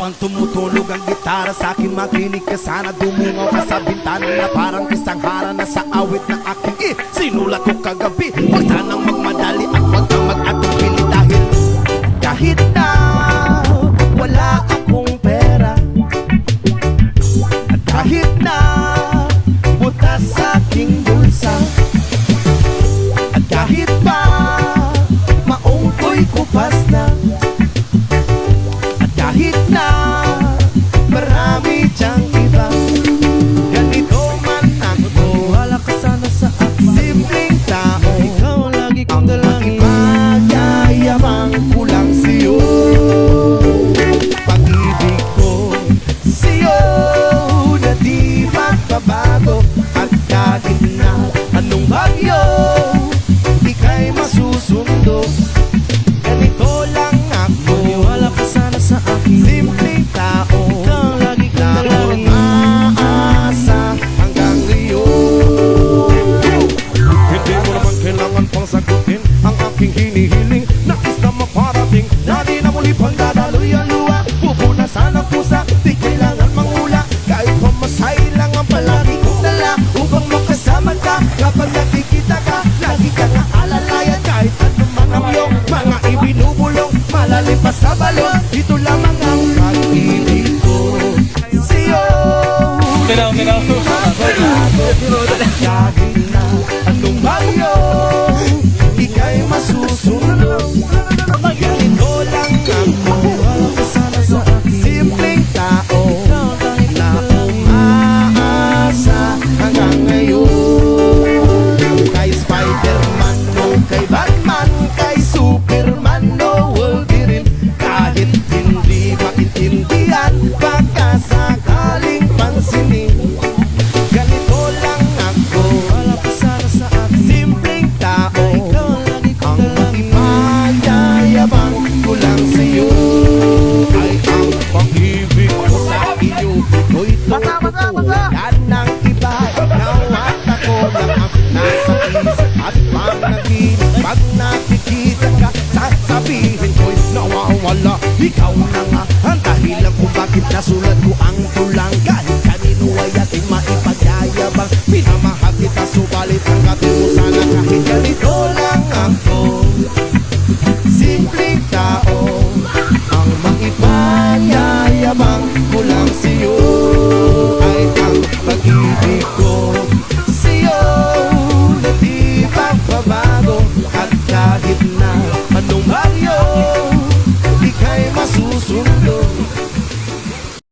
Habang tumutunog ang gitara sa akin, makinig ka sana. Dumungaw ka sa bintana na parang isang hara na sa awit na aking sinulat ko kagabi. Huwag sanang magmadali at huwag kang mag-atupili dahil kahit na wala akong pera, at kahit na butas sa aking bulsa, at kahit pa maong ko'y kupas na, at kahit na marami dyang iba, ganito man ako. Wala ka sana sa akin, Simpleng tao, ikaw ang lagi kong dalangin. ipagayabang ko lang sa'yo. Pag-ibig ko sa'yo na di magbabago, at kahit na anong bagyo ika'y masusundo. Ganito lang ako, Wala ka sana sa akin, simpleng tao,